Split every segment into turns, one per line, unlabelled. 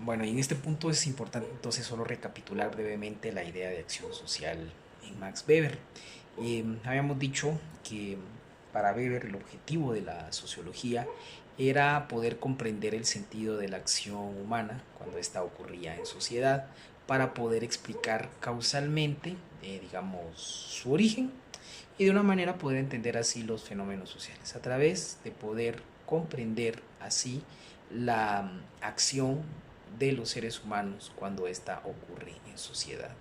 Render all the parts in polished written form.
Bueno, y en este punto es importante entonces solo recapitular brevemente la idea de acción social en Max Weber. Habíamos dicho que para Weber el objetivo de la sociología era poder comprender el sentido de la acción humana cuando ésta ocurría en sociedad para poder explicar causalmente, digamos, su origen y de una manera poder entender así los fenómenos sociales a través de poder comprender así la acción de los seres humanos cuando ésta ocurre en sociedad,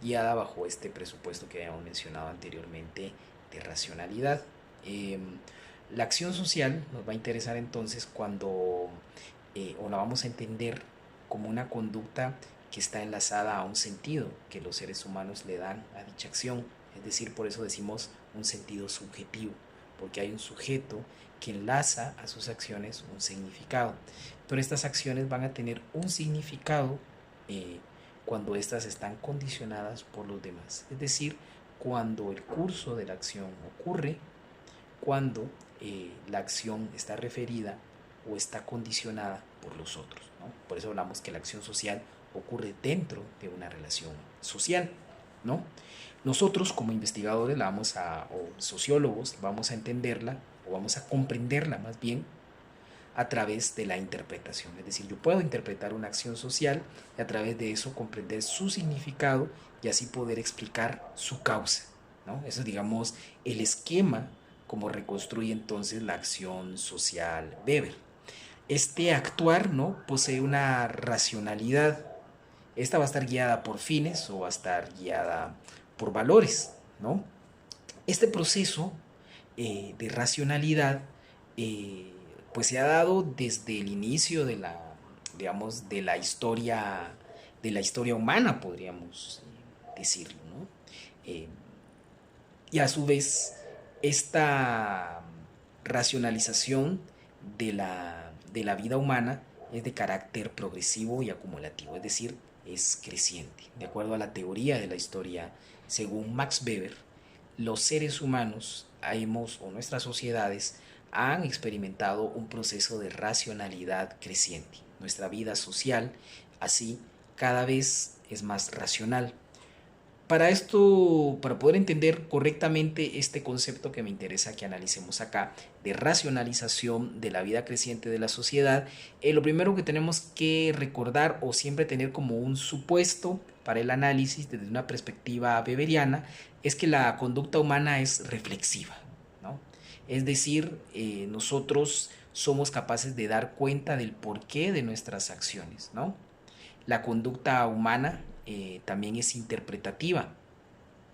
guiada bajo este presupuesto que habíamos mencionado anteriormente de racionalidad. Eh, la acción social nos va a interesar entonces cuando, o la vamos a entender como una conducta que está enlazada a un sentido que los seres humanos le dan a dicha acción. Es decir, por eso decimos un sentido subjetivo, porque hay un sujeto que enlaza a sus acciones un significado. Pero estas acciones van a tener un significado eh, cuando éstas están condicionadas por los demás. Es decir, cuando el curso de la acción ocurre, cuando la acción está referida o está condicionada por los otros, ¿no? Por eso hablamos que la acción social ocurre dentro de una relación social, ¿no? Nosotros como investigadores o sociólogos vamos a entenderla o vamos a comprenderla más bien a través de la interpretación. Es decir, yo puedo interpretar una acción social y a través de eso comprender su significado y así poder explicar su causa, ¿no? Eso es, digamos, el esquema como reconstruye entonces la acción social Weber. Este actuar, ¿no?, posee una racionalidad. Esta va a estar guiada por fines o va a estar guiada por valores, ¿no? Este proceso de racionalidad eh, pues se ha dado desde el inicio de la, digamos, de la historia humana, podríamos decirlo, ¿no? Eh, y a su vez, esta racionalización de la vida humana es de carácter progresivo y acumulativo, es decir, es creciente. De acuerdo a la teoría de la historia, según Max Weber, los seres humanos o nuestras sociedades han experimentado un proceso de racionalidad creciente. Nuestra vida social, así, cada vez es más racional. Para esto, para poder entender correctamente este concepto que me interesa que analicemos acá, de racionalización de la vida creciente de la sociedad, lo primero que tenemos que recordar o siempre tener como un supuesto para el análisis desde una perspectiva weberiana es que la conducta humana es reflexiva, ¿no? Es decir, nosotros somos capaces de dar cuenta del porqué de nuestras acciones, ¿no? La conducta humana también es interpretativa.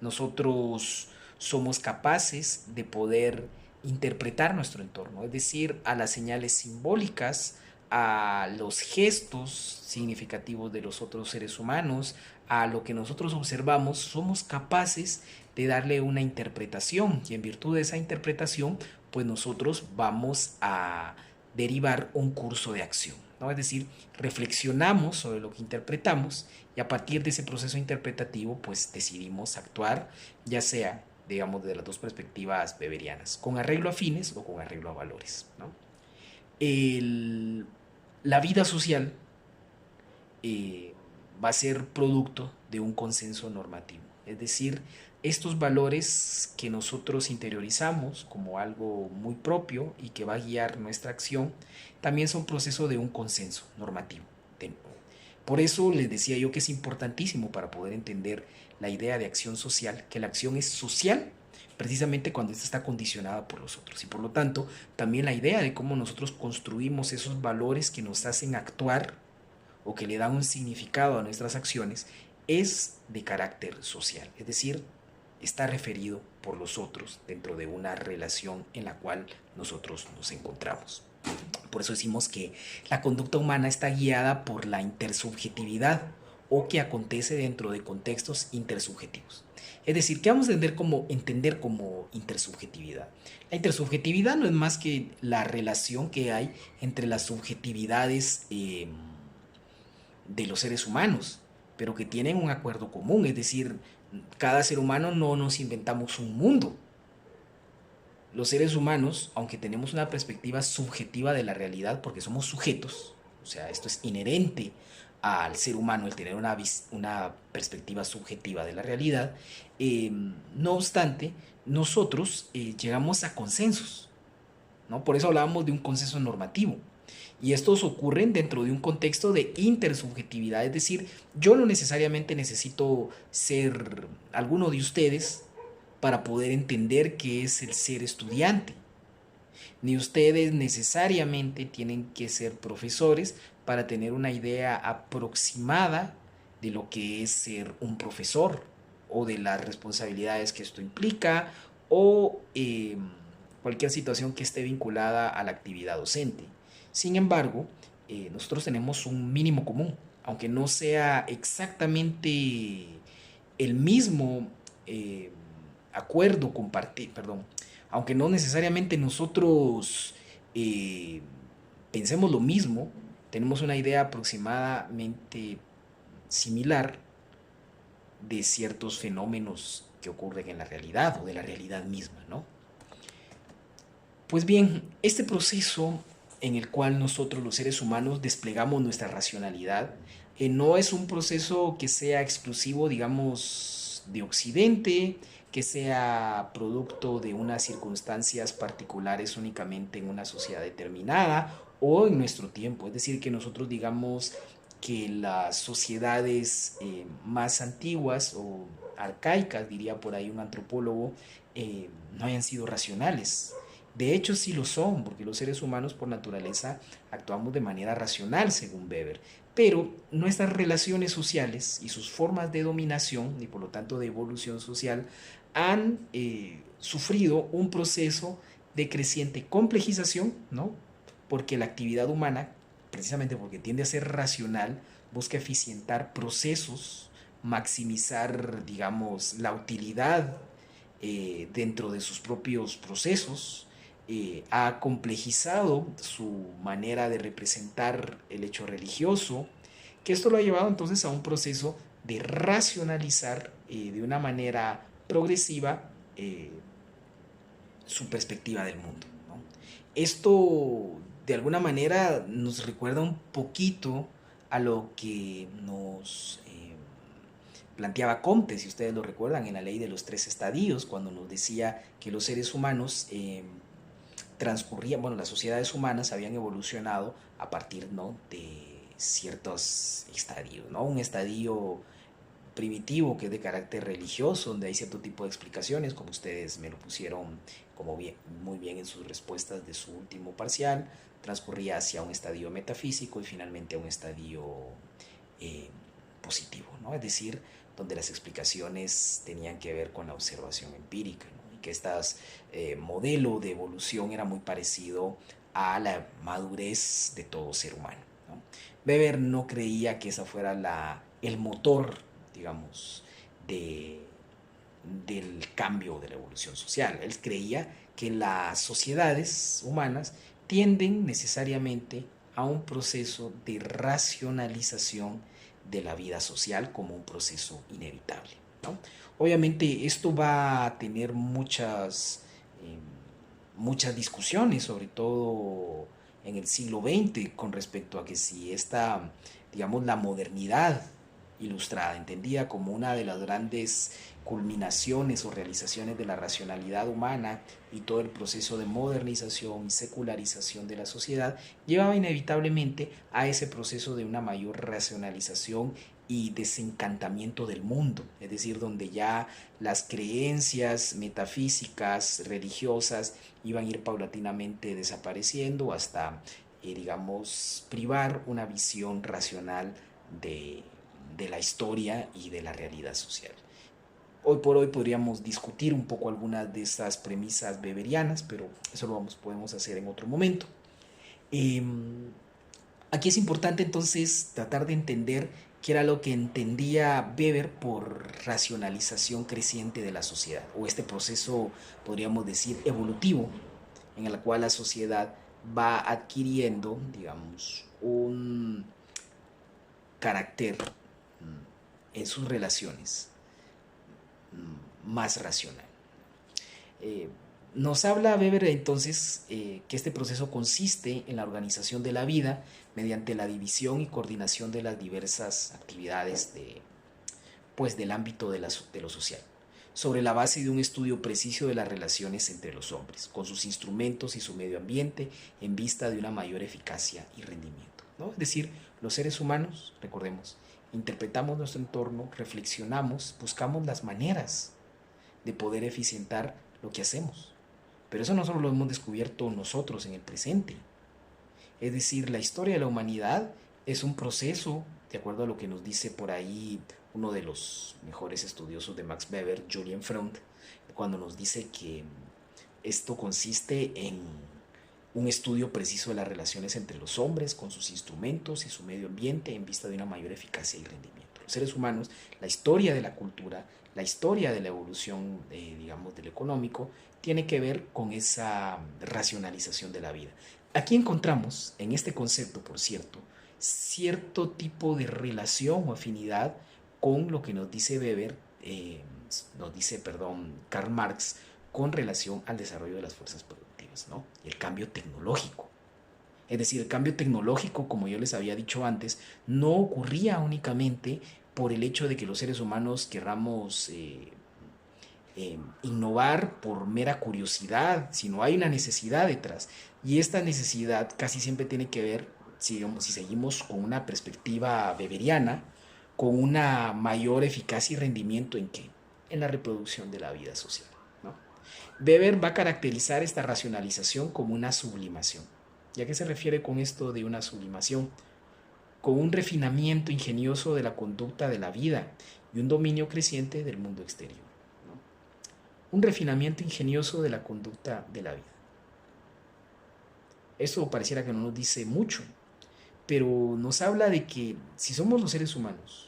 Nosotros somos capaces de poder interpretar nuestro entorno, es decir, a las señales simbólicas, a los gestos significativos de los otros seres humanos, a lo que nosotros observamos, somos capaces de darle una interpretación y en virtud de esa interpretación, pues nosotros vamos a derivar un curso de acción, ¿no? Es decir, reflexionamos sobre lo que interpretamos y a partir de ese proceso interpretativo, pues decidimos actuar, ya sea, digamos, de las dos perspectivas weberianas, con arreglo a fines o con arreglo a valores, ¿no? El, la vida social eh, va a ser producto de un consenso normativo. Es decir, estos valores que nosotros interiorizamos como algo muy propio y que va a guiar nuestra acción, también son proceso de un consenso normativo. Por eso les decía yo que es importantísimo para poder entender la idea de acción social, que la acción es social precisamente cuando esta está condicionada por los otros. Y por lo tanto, también la idea de cómo nosotros construimos esos valores que nos hacen actuar o que le dan un significado a nuestras acciones es de carácter social, es decir, está referido por los otros dentro de una relación en la cual nosotros nos encontramos. Por eso decimos que la conducta humana está guiada por la intersubjetividad o que acontece dentro de contextos intersubjetivos. Es decir, ¿qué vamos a entender como intersubjetividad? La intersubjetividad no es más que la relación que hay entre las subjetividades de los seres humanos, pero que tienen un acuerdo común, es decir, cada ser humano no nos inventamos un mundo. Los seres humanos, aunque tenemos una perspectiva subjetiva de la realidad, porque somos sujetos, o sea, esto es inherente al ser humano el tener una perspectiva subjetiva de la realidad. No obstante, nosotros llegamos a consensos, ¿no? Por eso hablábamos de un consenso normativo. Y estos ocurren dentro de un contexto de intersubjetividad, es decir, yo no necesariamente necesito ser alguno de ustedes para poder entender qué es el ser estudiante, ni ustedes necesariamente tienen que ser profesores para tener una idea aproximada de lo que es ser un profesor o de las responsabilidades que esto implica o cualquier situación que esté vinculada a la actividad docente. Sin embargo, nosotros tenemos un mínimo común, aunque no sea exactamente el mismo eh, acuerdo compartir, perdón, aunque no necesariamente nosotros eh, pensemos lo mismo, tenemos una idea aproximadamente similar de ciertos fenómenos que ocurren en la realidad o de la realidad misma, ¿no? Pues bien, este proceso en el cual nosotros los seres humanos desplegamos nuestra racionalidad no es un proceso que sea exclusivo, digamos, de Occidente, que sea producto de unas circunstancias particulares únicamente en una sociedad determinada o en nuestro tiempo. Es decir, que nosotros digamos que las sociedades más antiguas o arcaicas, diría por ahí un antropólogo, no hayan sido racionales. De hecho, sí lo son, porque los seres humanos por naturaleza actuamos de manera racional, según Weber. Pero nuestras relaciones sociales y sus formas de dominación, y por lo tanto de evolución social, han sufrido un proceso de creciente complejización, ¿no? Porque la actividad humana, precisamente porque tiende a ser racional, busca eficientar procesos, maximizar, digamos, la utilidad dentro de sus propios procesos, ha complejizado su manera de representar el hecho religioso, que esto lo ha llevado entonces a un proceso de racionalizar de una manera progresiva su perspectiva del mundo, ¿no? Esto de alguna manera nos recuerda un poquito a lo que nos planteaba Comte, si ustedes lo recuerdan, en la ley de los tres estadios, cuando nos decía que los seres humanos transcurrían, bueno, las sociedades humanas habían evolucionado a partir, ¿no?, de ciertos estadios, ¿no? Un estadio primitivo que es de carácter religioso, donde hay cierto tipo de explicaciones, como ustedes me lo pusieron como bien, muy bien en sus respuestas de su último parcial, transcurría hacia un estadio metafísico y finalmente a un estadio eh, positivo, ¿no? Es decir, donde las explicaciones tenían que ver con la observación empírica, ¿no? Y que este modelo de evolución era muy parecido a la madurez de todo ser humano, ¿no? Weber no creía que esa fuera el motor, digamos, de, del cambio de la evolución social. Él creía que las sociedades humanas tienden necesariamente a un proceso de racionalización de la vida social como un proceso inevitable, ¿no? Obviamente esto va a tener muchas discusiones, sobre todo en el siglo XX, con respecto a que si esta, digamos, la modernidad ilustrada, entendida como una de las grandes culminaciones o realizaciones de la racionalidad humana y todo el proceso de modernización y secularización de la sociedad, llevaba inevitablemente a ese proceso de una mayor racionalización y desencantamiento del mundo, es decir, donde ya las creencias metafísicas, religiosas, iban a ir paulatinamente desapareciendo hasta, digamos, privar una visión racional de, de la historia y de la realidad social. Hoy por hoy podríamos discutir un poco algunas de estas premisas beberianas, pero eso podemos hacer en otro momento. Eh, Aquí es importante entonces tratar de entender qué era lo que entendía Weber por racionalización creciente de la sociedad, o este proceso, podríamos decir, evolutivo, en el cual la sociedad va adquiriendo, digamos, un carácter en sus relaciones más racional. Nos habla Weber entonces que este proceso consiste en la organización de la vida mediante la división y coordinación de las diversas actividades pues, del ámbito de lo social, sobre la base de un estudio preciso de las relaciones entre los hombres, con sus instrumentos y su medio ambiente, en vista de una mayor eficacia y rendimiento, ¿no? Es decir, los seres humanos, recordemos, interpretamos nuestro entorno, reflexionamos, buscamos las maneras de poder eficientar lo que hacemos. Pero eso no solo lo hemos descubierto nosotros en el presente. Es decir, la historia de la humanidad es un proceso, de acuerdo a lo que nos dice por ahí uno de los mejores estudiosos de Max Weber, Julian Freund, cuando nos dice que esto consiste en un estudio preciso de las relaciones entre los hombres con sus instrumentos y su medio ambiente en vista de una mayor eficacia y rendimiento. Los seres humanos, la historia de la cultura, la historia de la evolución, digamos, del económico, tiene que ver con esa racionalización de la vida. Aquí encontramos, en este concepto, por cierto, cierto tipo de relación o afinidad con lo que nos dice Weber, perdón, Karl Marx, con relación al desarrollo de las fuerzas productivas, ¿no? Y el cambio tecnológico. Es decir, el cambio tecnológico, como yo les había dicho antes, no ocurría únicamente por el hecho de que los seres humanos querramos innovar por mera curiosidad, sino hay una necesidad detrás. Y esta necesidad casi siempre tiene que ver, si seguimos con una perspectiva weberiana, con una mayor eficacia y rendimiento en qué? En la reproducción de la vida social, ¿no? Weber va a caracterizar esta racionalización como una sublimación. ¿Y a qué se refiere con esto de una sublimación? Con un refinamiento ingenioso de la conducta de la vida y un dominio creciente del mundo exterior, ¿no? Un refinamiento ingenioso de la conducta de la vida. Esto pareciera que no nos dice mucho, pero nos habla de que si somos los seres humanos,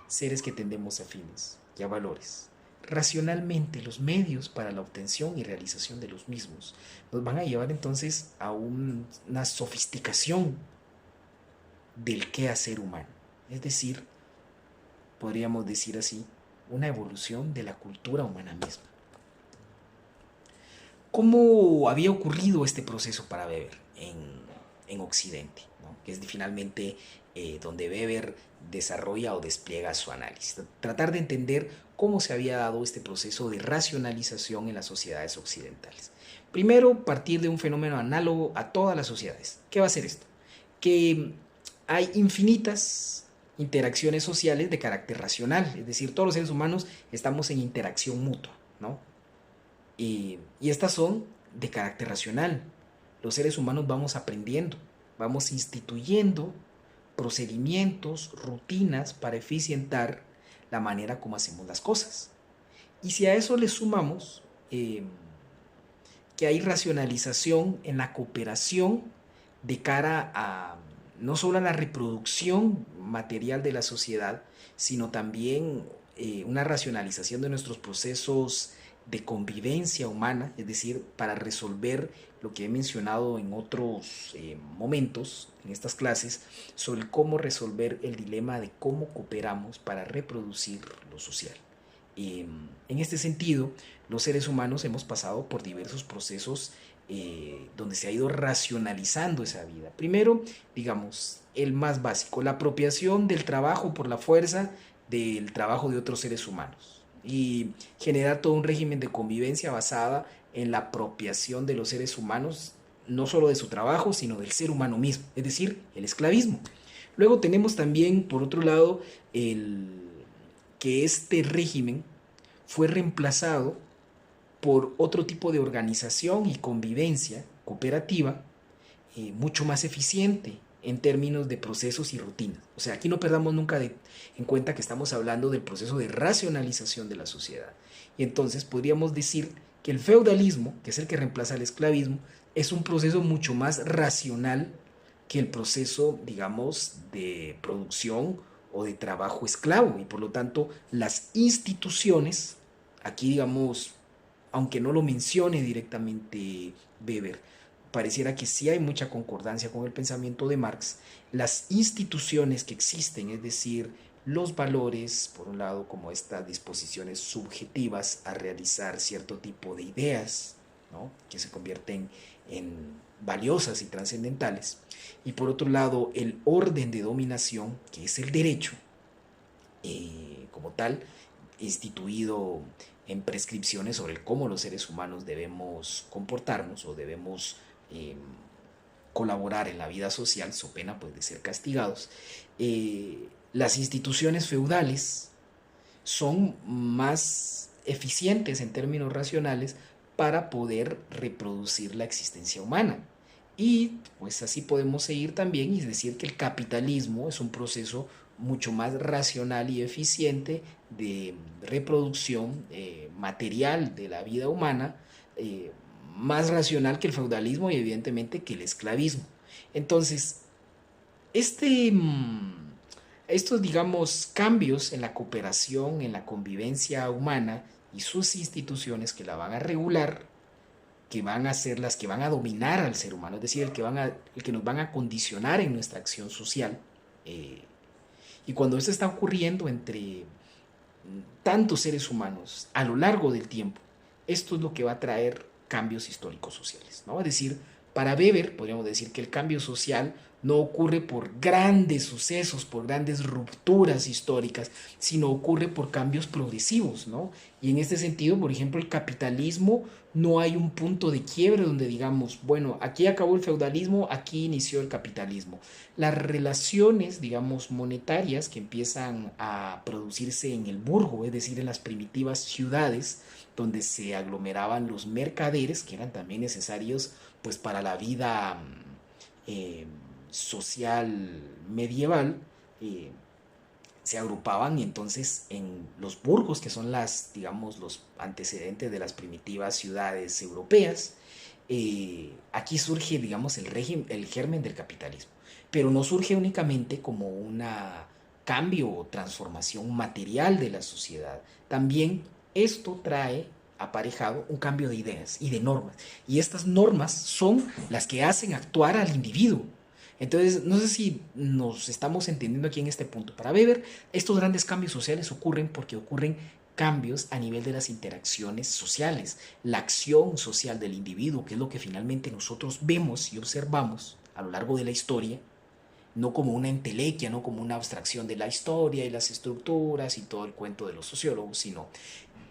seres que tendemos a fines y a valores, racionalmente los medios para la obtención y realización de los mismos nos van a llevar entonces a una sofisticación del quehacer humano. Es decir, podríamos decir así, una evolución de la cultura humana misma. ¿Cómo había ocurrido este proceso para Weber en Occidente, ¿no? Que es finalmente donde Weber desarrolla o despliega su análisis? Tratar de entender cómo se había dado este proceso de racionalización en las sociedades occidentales. Primero, partir de un fenómeno análogo a todas las sociedades. ¿Qué va a ser esto? Que hay infinitas interacciones sociales de carácter racional, es decir, todos los seres humanos estamos en interacción mutua, ¿no? Y estas son de carácter racional. Los seres humanos vamos aprendiendo, vamos instituyendo procedimientos, rutinas para eficientar la manera como hacemos las cosas. Y si a eso le sumamos que hay racionalización en la cooperación de cara a no solo a la reproducción material de la sociedad, sino también una racionalización de nuestros procesos de convivencia humana, es decir, para resolver lo que he mencionado en otros momentos, en estas clases, sobre cómo resolver el dilema de cómo cooperamos para reproducir lo social. En este sentido, los seres humanos hemos pasado por diversos procesos donde se ha ido racionalizando esa vida. Primero, digamos, el más básico, la apropiación del trabajo por la fuerza del trabajo de otros seres humanos y generar todo un régimen de convivencia basada en la apropiación de los seres humanos, no solo de su trabajo, sino del ser humano mismo, es decir, el esclavismo. Luego tenemos también, por otro lado, que este régimen fue reemplazado por otro tipo de organización y convivencia cooperativa mucho más eficiente en términos de procesos y rutinas. O sea, aquí no perdamos nunca en cuenta que estamos hablando del proceso de racionalización de la sociedad. Y entonces podríamos decir que el feudalismo, que es el que reemplaza al esclavismo, es un proceso mucho más racional que el proceso, digamos, de producción o de trabajo esclavo. Y por lo tanto, las instituciones, aquí digamos, aunque no lo mencione directamente Weber, pareciera que sí hay mucha concordancia con el pensamiento de Marx, las instituciones que existen, es decir, los valores, por un lado, como estas disposiciones subjetivas a realizar cierto tipo de ideas, ¿no? Que se convierten en valiosas y trascendentales. Y por otro lado, el orden de dominación, que es el derecho, como tal, instituido en prescripciones sobre cómo los seres humanos debemos comportarnos o debemos eh, colaborar en la vida social, so pena pues, de ser castigados. Las instituciones feudales son más eficientes en términos racionales para poder reproducir la existencia humana. Y pues así podemos seguir también y decir que el capitalismo es un proceso mucho más racional y eficiente de reproducción material de la vida humana, eh, más racional que el feudalismo y evidentemente que el esclavismo. Entonces, este, estos, digamos, cambios en la cooperación, en la convivencia humana y sus instituciones que la van a regular, que van a ser las que van a dominar al ser humano, es decir, el que nos van a condicionar en nuestra acción social. eh, y cuando esto está ocurriendo entre tantos seres humanos a lo largo del tiempo, esto es lo que va a traer cambios históricos sociales, ¿no? Es decir, para Weber podríamos decir que el cambio social no ocurre por grandes sucesos, por grandes rupturas históricas, sino ocurre por cambios progresivos, ¿no? Y en este sentido, por ejemplo, el capitalismo no hay un punto de quiebre donde digamos, bueno, aquí acabó el feudalismo, aquí inició el capitalismo. Las relaciones, digamos, monetarias que empiezan a producirse en el burgo, es decir, en las primitivas ciudades donde se aglomeraban los mercaderes, que eran también necesarios pues para la vida eh, social medieval, eh, se agrupaban y entonces en los burgos, que son las, digamos, los antecedentes de las primitivas ciudades europeas, aquí surge, digamos, el germen del capitalismo, pero no surge únicamente como un cambio o transformación material de la sociedad, también esto trae aparejado un cambio de ideas y de normas, y estas normas son las que hacen actuar al individuo. Entonces, no sé si nos estamos entendiendo aquí en este punto. Para Weber, estos grandes cambios sociales ocurren porque ocurren cambios a nivel de las interacciones sociales, la acción social del individuo, que es lo que finalmente nosotros vemos y observamos a lo largo de la historia, no como una entelequia, no como una abstracción de la historia y las estructuras y todo el cuento de los sociólogos, sino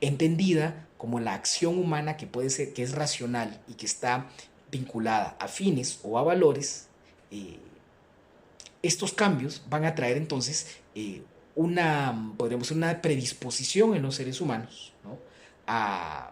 entendida como la acción humana que puede ser, que es racional y que está vinculada a fines o a valores. eh, Estos cambios van a traer entonces podríamos decir, una predisposición en los seres humanos, ¿no? A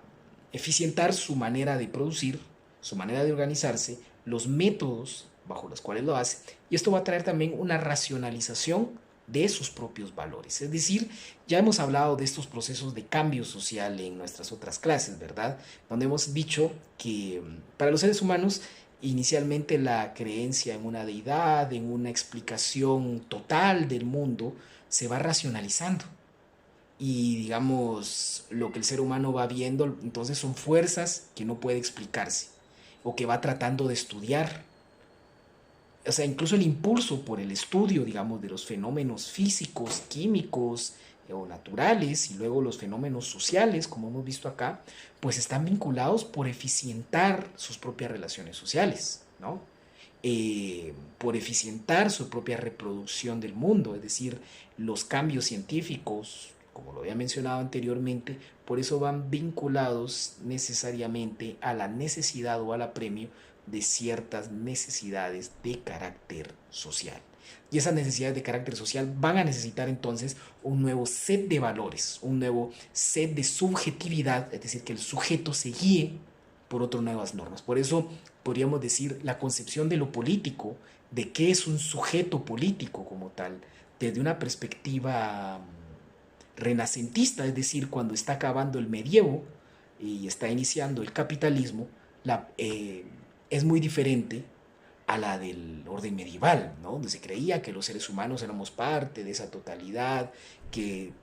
eficientar su manera de producir, su manera de organizarse, los métodos bajo los cuales lo hace, y esto va a traer también una racionalización de sus propios valores. Es decir, ya hemos hablado de estos procesos de cambio social en nuestras otras clases, ¿verdad? Donde hemos dicho que para los seres humanos inicialmente la creencia en una deidad, en una explicación total del mundo, se va racionalizando. Y digamos, lo que el ser humano va viendo, entonces son fuerzas que no puede explicarse o que va tratando de estudiar. O sea, incluso el impulso por el estudio, digamos, de los fenómenos físicos, químicos o naturales y luego los fenómenos sociales, como hemos visto acá, pues están vinculados por eficientar sus propias relaciones sociales, ¿no? Por eficientar su propia reproducción del mundo, es decir, los cambios científicos, como lo había mencionado anteriormente, por eso van vinculados necesariamente a la necesidad o al apremio de ciertas necesidades de carácter social. Y esas necesidades de carácter social van a necesitar entonces un nuevo set de valores, un nuevo set de subjetividad, es decir, que el sujeto se guíe por otras nuevas normas. Por eso podríamos decir la concepción de lo político, de qué es un sujeto político como tal, desde una perspectiva renacentista, es decir, cuando está acabando el medievo y está iniciando el capitalismo, es muy diferente a la del orden medieval, ¿no? Donde se creía que los seres humanos éramos parte de esa totalidad, que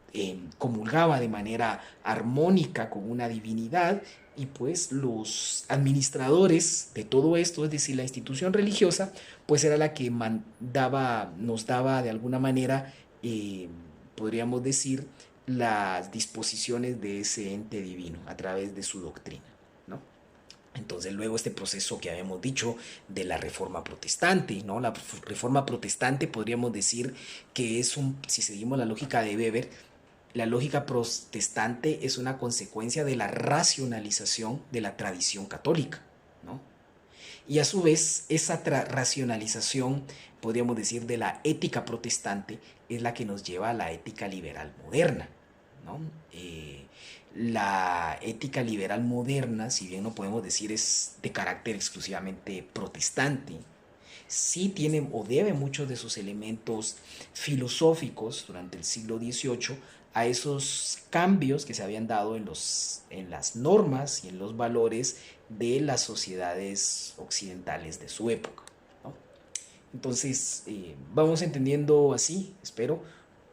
comulgaba de manera armónica con una divinidad, y pues los administradores de todo esto, es decir, la institución religiosa, pues era la que nos daba de alguna manera, podríamos decir, las disposiciones de ese ente divino a través de su doctrina, ¿no? Entonces luego este proceso que habíamos dicho de la reforma protestante, ¿no? La reforma protestante podríamos decir que es si seguimos la lógica de Weber, la lógica protestante es una consecuencia de la racionalización de la tradición católica, ¿no? Y a su vez, esa racionalización, podríamos decir, de la ética protestante es la que nos lleva a la ética liberal moderna, ¿no? La ética liberal moderna, si bien no podemos decir es de carácter exclusivamente protestante, sí tiene o debe muchos de sus elementos filosóficos durante el siglo XVIII a esos cambios que se habían dado en las normas y en los valores de las sociedades occidentales de su época, ¿no? Entonces, vamos entendiendo así, espero,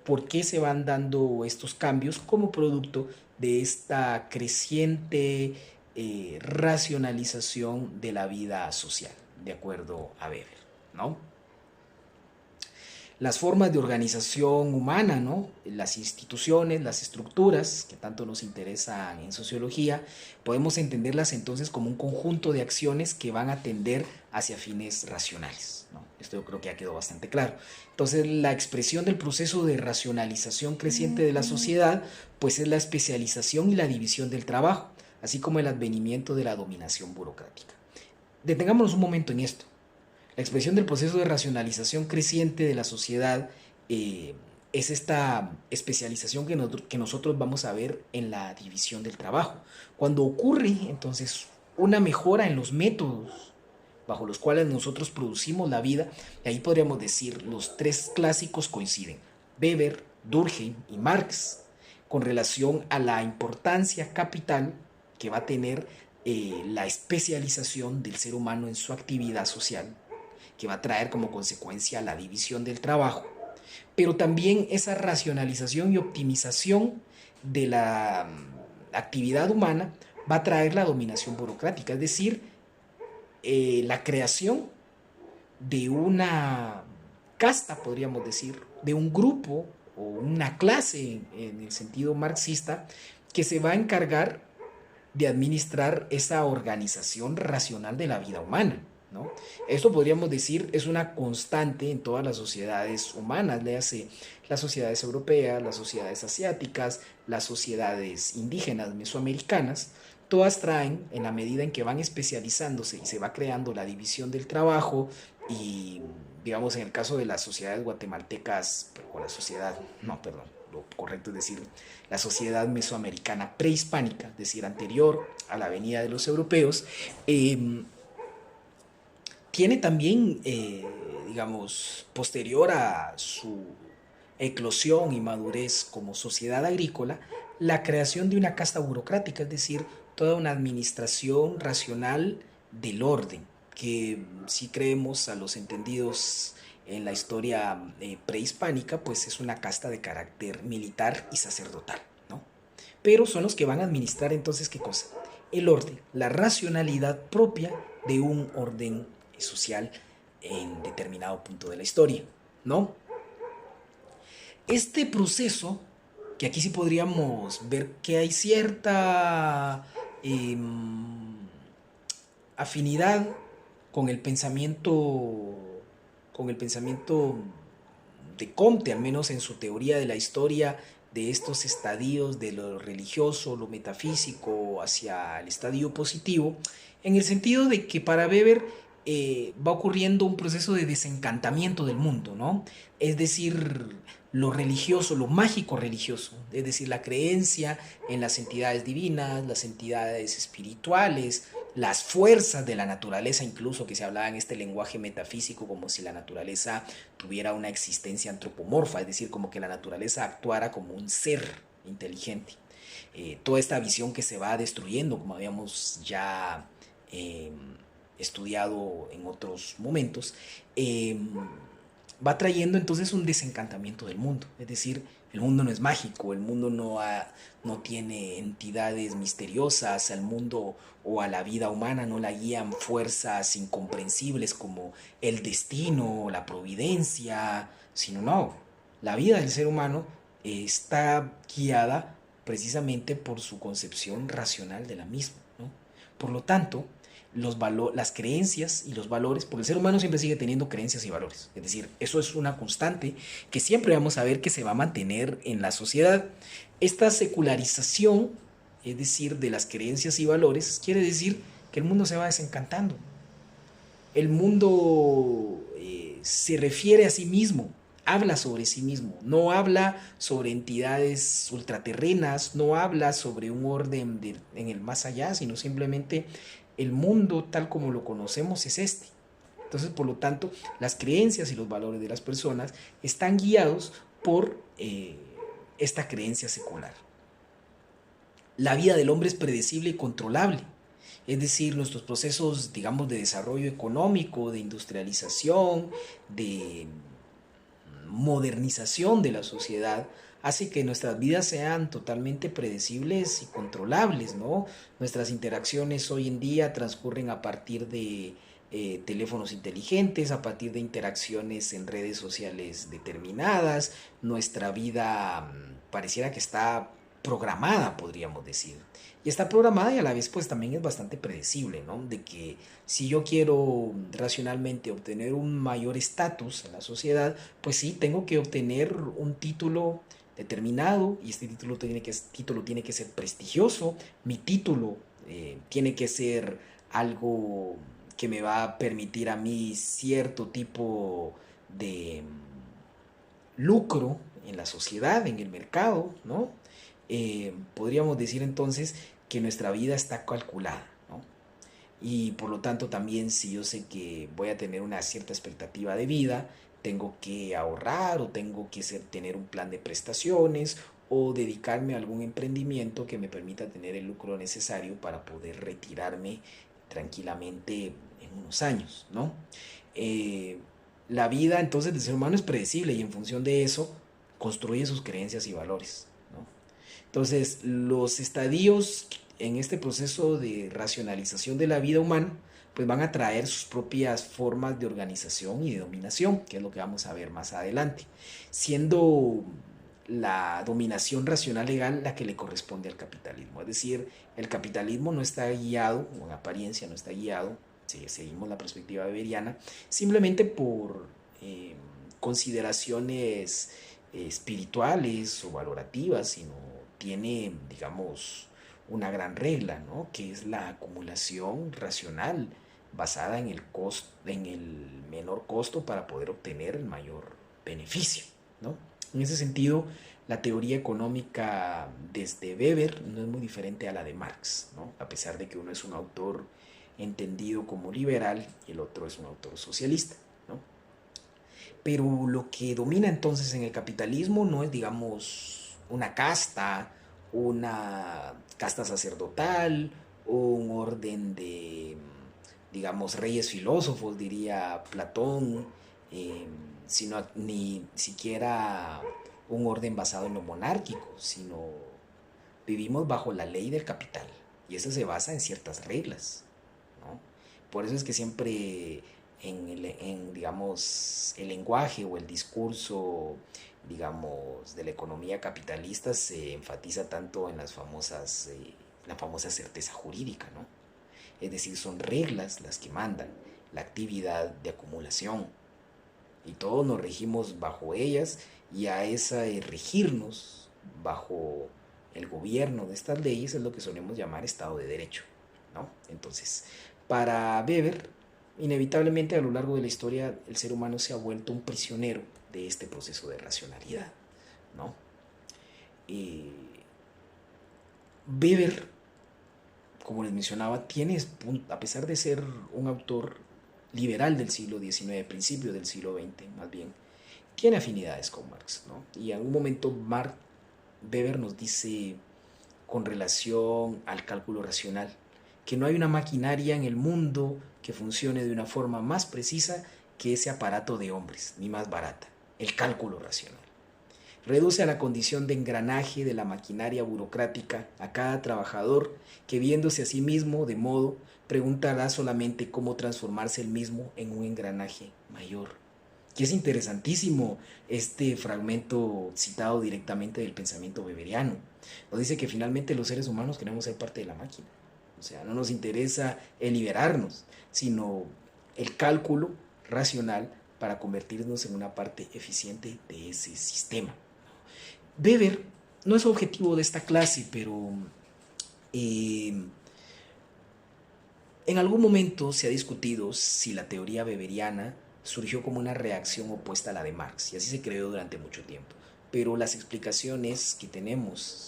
por qué se van dando estos cambios como producto de esta creciente racionalización de la vida social, de acuerdo a Weber, ¿no? Las formas de organización humana, ¿no? Las instituciones, las estructuras que tanto nos interesan en sociología, podemos entenderlas entonces como un conjunto de acciones que van a tender hacia fines racionales, ¿no? Esto yo creo que ya quedó bastante claro. Entonces, la expresión del proceso de racionalización creciente de la sociedad, pues es la especialización y la división del trabajo, así como el advenimiento de la dominación burocrática. Detengámonos un momento en esto. La expresión del proceso de racionalización creciente de la sociedad es esta especialización que nosotros vamos a ver en la división del trabajo. Cuando ocurre entonces una mejora en los métodos bajo los cuales nosotros producimos la vida, y ahí podríamos decir los tres clásicos coinciden, Weber, Durkheim y Marx, con relación a la importancia capital que va a tener la especialización del ser humano en su actividad social, que va a traer como consecuencia la división del trabajo, pero también esa racionalización y optimización de la actividad humana va a traer la dominación burocrática, es decir, la creación de una casta, podríamos decir, de un grupo o una clase en el sentido marxista que se va a encargar de administrar esa organización racional de la vida humana, ¿no? Esto podríamos decir es una constante en todas las sociedades humanas, léase las sociedades europeas, las sociedades asiáticas, las sociedades indígenas mesoamericanas, todas traen, en la medida en que van especializándose y se va creando la división del trabajo y, digamos, en el caso de las sociedades guatemaltecas, o la sociedad, no, perdón, lo correcto es decir, la sociedad mesoamericana prehispánica, es decir, anterior a la venida de los europeos, tiene también, digamos, posterior a su eclosión y madurez como sociedad agrícola, la creación de una casta burocrática, es decir, toda una administración racional del orden, que si creemos a los entendidos en la historia prehispánica, pues es una casta de carácter militar y sacerdotal, ¿no? Pero son los que van a administrar entonces, ¿qué cosa? El orden, la racionalidad propia de un orden social en determinado punto de la historia, ¿no? Este proceso, que aquí sí podríamos ver que hay cierta eh, afinidad con el pensamiento de Comte, al menos en su teoría de la historia de estos estadios de lo religioso, lo metafísico hacia el estadio positivo, en el sentido de que para Weber va ocurriendo un proceso de desencantamiento del mundo, ¿no? Es decir, lo religioso, lo mágico religioso, es decir, la creencia en las entidades divinas, las entidades espirituales, las fuerzas de la naturaleza, incluso que se hablaba en este lenguaje metafísico como si la naturaleza tuviera una existencia antropomorfa, es decir, como que la naturaleza actuara como un ser inteligente. Toda esta visión que se va destruyendo, como habíamos ya eh, estudiado en otros momentos, va trayendo entonces un desencantamiento del mundo. Es decir, el mundo no es mágico, el mundo no tiene entidades misteriosas, al mundo o a la vida humana no la guían fuerzas incomprensibles como el destino, la providencia, sino no, la vida del ser humano está guiada precisamente por su concepción racional de la misma, ¿no? Por lo tanto, las creencias y los valores, porque el ser humano siempre sigue teniendo creencias y valores. Es decir, eso es una constante que siempre vamos a ver que se va a mantener en la sociedad. Esta secularización, es decir, de las creencias y valores, quiere decir que el mundo se va desencantando. El mundo se refiere a sí mismo, habla sobre sí mismo, no habla sobre entidades ultraterrenas, no habla sobre un orden en el más allá, sino simplemente el mundo tal como lo conocemos es este. Entonces, por lo tanto, las creencias y los valores de las personas están guiados por esta creencia secular. La vida del hombre es predecible y controlable. Es decir, nuestros procesos, digamos, de desarrollo económico, de industrialización, de modernización de la sociedad, hace que nuestras vidas sean totalmente predecibles y controlables, ¿no? Nuestras interacciones hoy en día transcurren a partir de teléfonos inteligentes, a partir de interacciones en redes sociales determinadas. Nuestra vida pareciera que está programada, podríamos decir. Y está programada y a la vez pues también es bastante predecible, ¿no? De que si yo quiero racionalmente obtener un mayor estatus en la sociedad, pues sí, tengo que obtener un título determinado y este título tiene que ser prestigioso, mi título tiene que ser algo que me va a permitir a mí cierto tipo de lucro en la sociedad, en el mercado, ¿no? Podríamos decir entonces que nuestra vida está calculada, ¿no? Y por lo tanto también si yo sé que voy a tener una cierta expectativa de vida, tengo que ahorrar o tengo que tener un plan de prestaciones o dedicarme a algún emprendimiento que me permita tener el lucro necesario para poder retirarme tranquilamente en unos años, ¿no? Eh, la vida entonces del ser humano es predecible y en función de eso construye sus creencias y valores, ¿no? Entonces, los estadios en este proceso de racionalización de la vida humana, pues van a traer sus propias formas de organización y de dominación, que es lo que vamos a ver más adelante, siendo la dominación racional legal la que le corresponde al capitalismo. Es decir, el capitalismo no está guiado, o en apariencia no está guiado, si seguimos la perspectiva weberiana, simplemente por consideraciones espirituales o valorativas, sino tiene, digamos, una gran regla, ¿no? Que es la acumulación racional basada en en el menor costo para poder obtener el mayor beneficio, ¿no? En ese sentido, la teoría económica desde Weber no es muy diferente a la de Marx, ¿no? A pesar de que uno es un autor entendido como liberal y el otro es un autor socialista, ¿no? Pero lo que domina entonces en el capitalismo no es, digamos, una casta sacerdotal o un orden de, digamos, reyes filósofos, diría Platón, eh, sino ni siquiera un orden basado en lo monárquico, sino vivimos bajo la ley del capital y eso se basa en ciertas reglas, ¿no? Por eso es que siempre digamos, el lenguaje o el discurso, digamos, de la economía capitalista se enfatiza tanto en la famosa certeza jurídica, ¿no? Es decir, son reglas las que mandan la actividad de acumulación y todos nos regimos bajo ellas y a esa regirnos bajo el gobierno de estas leyes es lo que solemos llamar Estado de Derecho, ¿no? Entonces, para Weber, inevitablemente a lo largo de la historia el ser humano se ha vuelto un prisionero de este proceso de racionalidad, ¿no? Y Weber, como les mencionaba, a pesar de ser un autor liberal del siglo XIX, principio del siglo XX más bien, tiene afinidades con Marx, ¿no? Y en algún momento Weber nos dice con relación al cálculo racional, que no hay una maquinaria en el mundo que funcione de una forma más precisa que ese aparato de hombres, ni más barata, el cálculo racional. Reduce a la condición de engranaje de la maquinaria burocrática a cada trabajador que viéndose a sí mismo de modo preguntará solamente cómo transformarse el mismo en un engranaje mayor. Y es interesantísimo este fragmento citado directamente del pensamiento weberiano. Nos dice que finalmente los seres humanos queremos ser parte de la máquina, O sea, no nos interesa el liberarnos, sino el cálculo racional para convertirnos en una parte eficiente de ese sistema. Weber no es objetivo de esta clase, pero eh, en algún momento se ha discutido si la teoría weberiana surgió como una reacción opuesta a la de Marx, y así se creó durante mucho tiempo. Pero las explicaciones que tenemos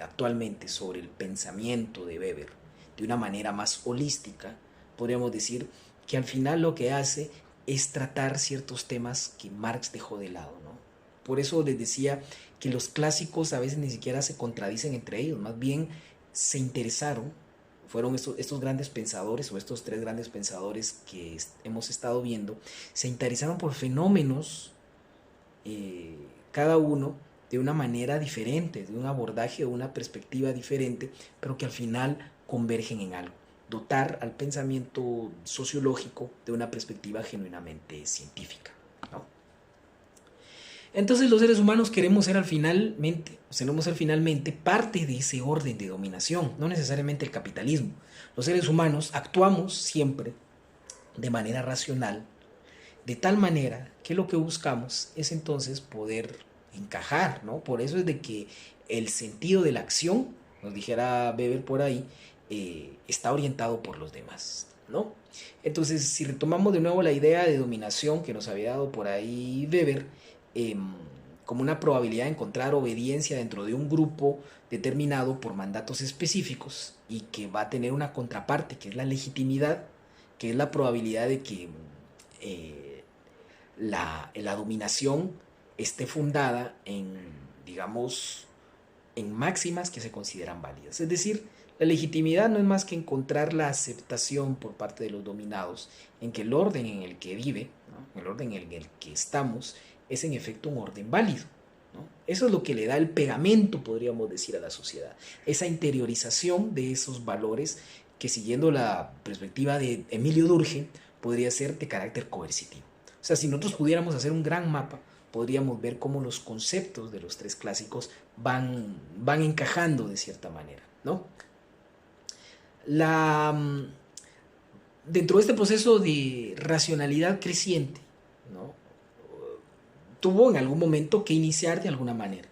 actualmente sobre el pensamiento de Weber, de una manera más holística, podríamos decir que al final lo que hace es tratar ciertos temas que Marx dejó de lado, ¿no? Por eso les decía que los clásicos a veces ni siquiera se contradicen entre ellos, más bien se interesaron, fueron estos grandes pensadores o estos tres grandes pensadores que hemos estado viendo, se interesaron por fenómenos, eh, cada uno de una manera diferente, de un abordaje o una perspectiva diferente, pero que al final convergen en algo. Dotar al pensamiento sociológico de una perspectiva genuinamente científica, ¿no? Entonces los seres humanos queremos ser finalmente parte de ese orden de dominación, no necesariamente el capitalismo. Los seres humanos actuamos siempre de manera racional, de tal manera que lo que buscamos es entonces poder encajar, ¿no? Por eso es de que el sentido de la acción, nos dijera Weber por ahí, está orientado por los demás, ¿no? Entonces, si retomamos de nuevo la idea de dominación que nos había dado por ahí Weber, eh, como una probabilidad de encontrar obediencia dentro de un grupo determinado por mandatos específicos y que va a tener una contraparte, que es la legitimidad, que es la probabilidad de que eh, la dominación esté fundada en, digamos, en máximas que se consideran válidas. Es decir, la legitimidad no es más que encontrar la aceptación por parte de los dominados en que el orden en el que vive, ¿no? El orden en el que estamos, es en efecto un orden válido, ¿no? Eso es lo que le da el pegamento, podríamos decir, a la sociedad. Esa interiorización de esos valores que, siguiendo la perspectiva de Emilio Durkheim, podría ser de carácter coercitivo. O sea, si nosotros pudiéramos hacer un gran mapa, podríamos ver cómo los conceptos de los tres clásicos van encajando de cierta manera, ¿no? La, dentro de este proceso de racionalidad creciente, ¿no? Tuvo en algún momento que iniciar de alguna manera.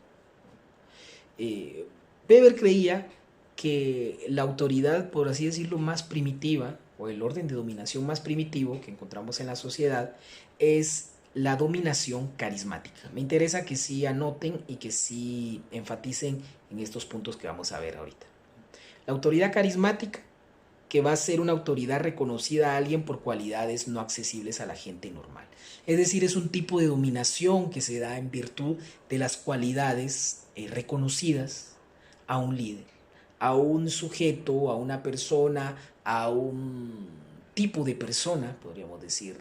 Weber creía que la autoridad, por así decirlo, más primitiva, o el orden de dominación más primitivo que encontramos en la sociedad, es la dominación carismática. Me interesa que sí anoten y que sí enfaticen en estos puntos que vamos a ver ahorita. La autoridad carismática, que va a ser una autoridad reconocida a alguien por cualidades no accesibles a la gente normal. Es decir, es un tipo de dominación que se da en virtud de las cualidades reconocidas a un líder, a un sujeto, a una persona, a un tipo de persona, podríamos decir,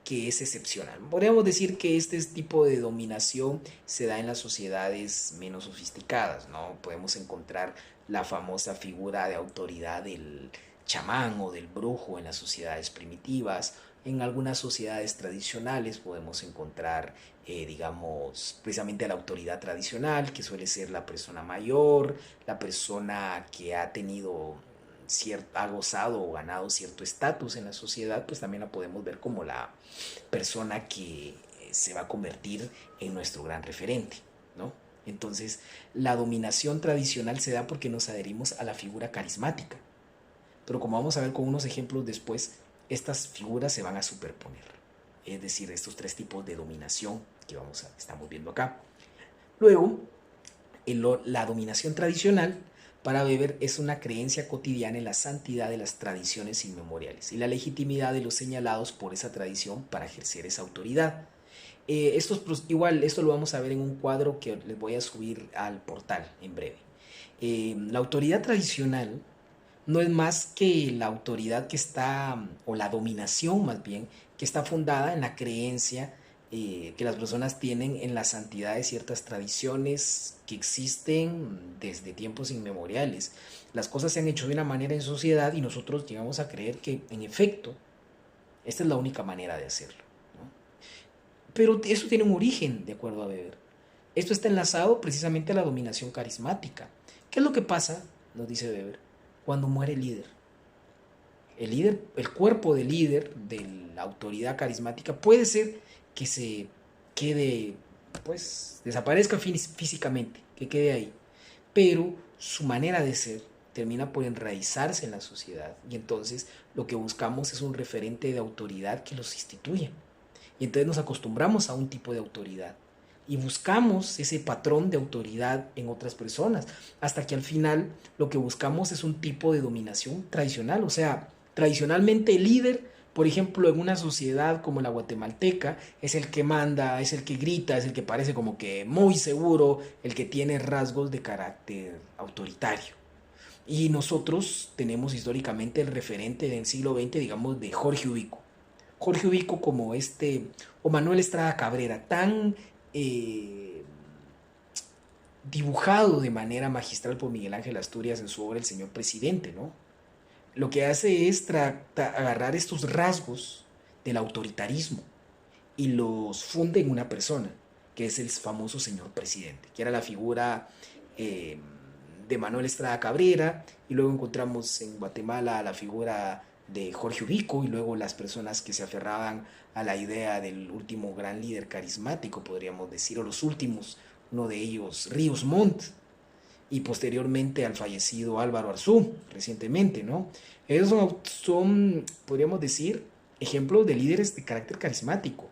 que es excepcional. Podríamos decir que este tipo de dominación se da en las sociedades menos sofisticadas, ¿no? Podemos encontrar la famosa figura de autoridad del chamán o del brujo en las sociedades primitivas. En algunas sociedades tradicionales podemos encontrar, digamos, precisamente la autoridad tradicional, que suele ser la persona mayor, la persona que ha tenido ha gozado o ganado cierto estatus en la sociedad, pues también la podemos ver como la persona que se va a convertir en nuestro gran referente, ¿no? Entonces, la dominación tradicional se da porque nos adherimos a la figura carismática. Pero como vamos a ver con unos ejemplos después, estas figuras se van a superponer. Es decir, estos tres tipos de dominación que estamos viendo acá. Luego, la dominación tradicional para Weber es una creencia cotidiana en la santidad de las tradiciones inmemoriales y la legitimidad de los señalados por esa tradición para ejercer esa autoridad. Igual, esto lo vamos a ver en un cuadro que les voy a subir al portal en breve. La autoridad tradicional no es más que la autoridad que está, o la dominación más bien, que está fundada en la creencia que las personas tienen en la santidad de ciertas tradiciones que existen desde tiempos inmemoriales. Las cosas se han hecho de una manera en sociedad y nosotros llegamos a creer que, en efecto, esta es la única manera de hacerlo, ¿no? Pero eso tiene un origen, de acuerdo a Weber. Esto está enlazado precisamente a la dominación carismática. ¿Qué es lo que pasa? Nos dice Weber. cuando muere el líder. El líder, el cuerpo del líder, de la autoridad carismática, puede ser que se quede, pues, desaparezca físicamente, que quede ahí, pero su manera de ser termina por enraizarse en la sociedad, y entonces lo que buscamos es un referente de autoridad que los instituya, y entonces nos acostumbramos a un tipo de autoridad y buscamos ese patrón de autoridad en otras personas, hasta que al final lo que buscamos es un tipo de dominación tradicional. O sea, tradicionalmente el líder, por ejemplo, en una sociedad como la guatemalteca, es el que manda, es el que grita, es el que parece como que muy seguro, el que tiene rasgos de carácter autoritario. Y nosotros tenemos históricamente el referente del siglo XX, digamos, de Jorge Ubico. Jorge Ubico como o Manuel Estrada Cabrera, tan eh, dibujado de manera magistral por Miguel Ángel Asturias en su obra El Señor Presidente, ¿no? Lo que hace es agarrar estos rasgos del autoritarismo y los funde en una persona, que es el famoso señor presidente, que era la figura eh, de Manuel Estrada Cabrera, y luego encontramos en Guatemala la figura de Jorge Ubico, y luego las personas que se aferraban a la idea del último gran líder carismático, podríamos decir, o los últimos, uno de ellos, Ríos Montt, y posteriormente al fallecido Álvaro Arzú, recientemente, ¿no? Esos son, podríamos decir, ejemplos de líderes de carácter carismático,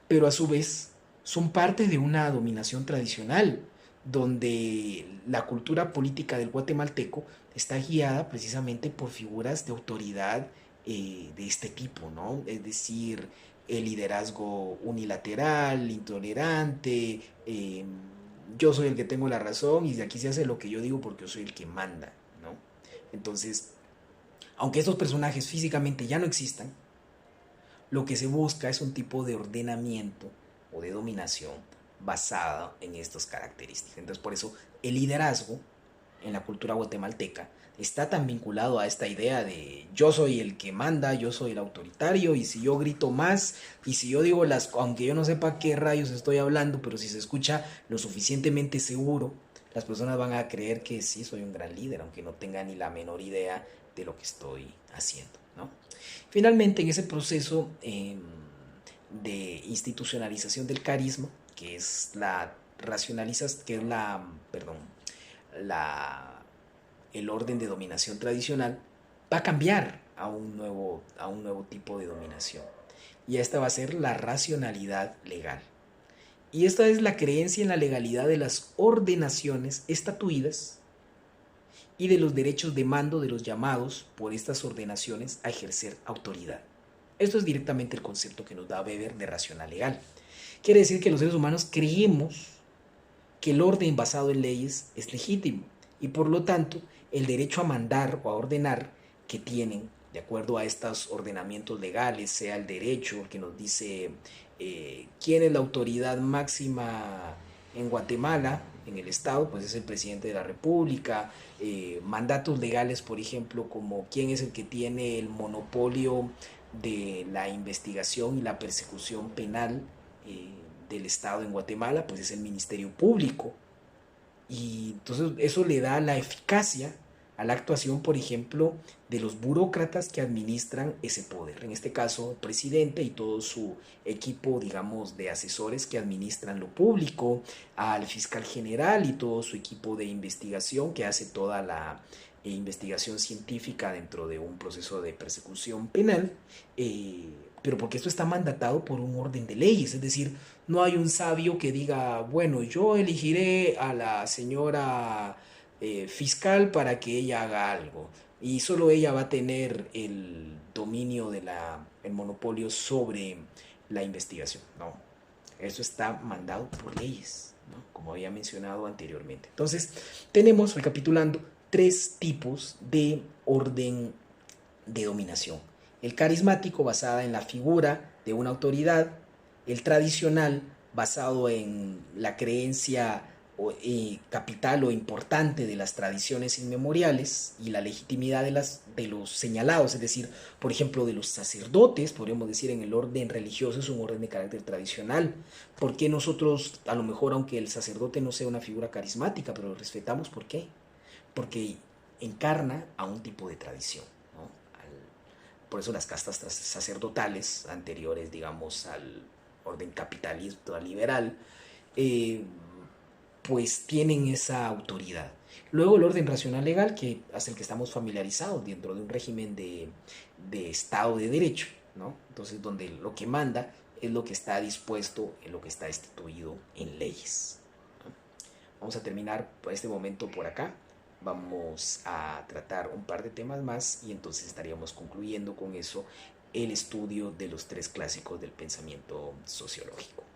pero a su vez son parte de una dominación tradicional, donde la cultura política del guatemalteco está guiada precisamente por figuras de autoridad de este tipo, ¿no? Es decir, el liderazgo unilateral, intolerante, yo soy el que tengo la razón y de aquí se hace lo que yo digo porque yo soy el que manda, ¿no? Entonces, aunque estos personajes físicamente ya no existan, lo que se busca es un tipo de ordenamiento o de dominación basada en estas características. Entonces, por eso el liderazgo en la cultura guatemalteca está tan vinculado a esta idea de yo soy el que manda, yo soy el autoritario, y si yo grito más, y si yo digo aunque yo no sepa qué rayos estoy hablando, pero si se escucha lo suficientemente seguro, las personas van a creer que sí soy un gran líder, aunque no tenga ni la menor idea de lo que estoy haciendo, ¿no? Finalmente, en ese proceso de institucionalización del carisma, que es la, el orden de dominación tradicional, va a cambiar a un nuevo tipo de dominación. Y esta va a ser la racionalidad legal. Y esta es la creencia en la legalidad de las ordenaciones estatuidas y de los derechos de mando de los llamados por estas ordenaciones a ejercer autoridad. Esto es directamente el concepto que nos da Weber de racional legal. Quiere decir que los seres humanos creemos que el orden basado en leyes es legítimo, y por lo tanto el derecho a mandar o a ordenar que tienen de acuerdo a estos ordenamientos legales, sea el derecho que nos dice quién es la autoridad máxima en Guatemala, en el Estado, pues es el presidente de la República. Mandatos legales, por ejemplo, como quién es el que tiene el monopolio de la investigación y la persecución penal del Estado en Guatemala, pues es el Ministerio Público. Y entonces eso le da la eficacia a la actuación, por ejemplo, de los burócratas que administran ese poder. En este caso, el presidente y todo su equipo, digamos, de asesores que administran lo público, al fiscal general y todo su equipo de investigación que hace toda la investigación científica dentro de un proceso de persecución penal, pero porque esto está mandatado por un orden de leyes, es decir, no hay un sabio que diga, bueno, yo elegiré a la señora fiscal para que ella haga algo, y solo ella va a tener el dominio el monopolio sobre la investigación. No, eso está mandado por leyes, ¿no? Como había mencionado anteriormente. Entonces, tenemos, recapitulando, tres tipos de orden de dominación. El carismático, basada en la figura de una autoridad; el tradicional, basado en la creencia capital o importante de las tradiciones inmemoriales y la legitimidad de los señalados, es decir, por ejemplo, de los sacerdotes, podríamos decir en el orden religioso es un orden de carácter tradicional. ¿Por qué nosotros, a lo mejor, aunque el sacerdote no sea una figura carismática, pero lo respetamos? ¿Por qué? Porque encarna a un tipo de tradición, ¿no? Por eso las castas sacerdotales anteriores, digamos, al orden capitalista liberal, eh, pues tienen esa autoridad. Luego el orden racional legal, que es el que estamos familiarizados dentro de un régimen de Estado de Derecho, ¿no? Entonces, donde lo que manda es lo que está dispuesto, en lo que está instituido en leyes. ¿No? Vamos a terminar por este momento por acá. Vamos a tratar un par de temas más y entonces estaríamos concluyendo con eso el estudio de los tres clásicos del pensamiento sociológico.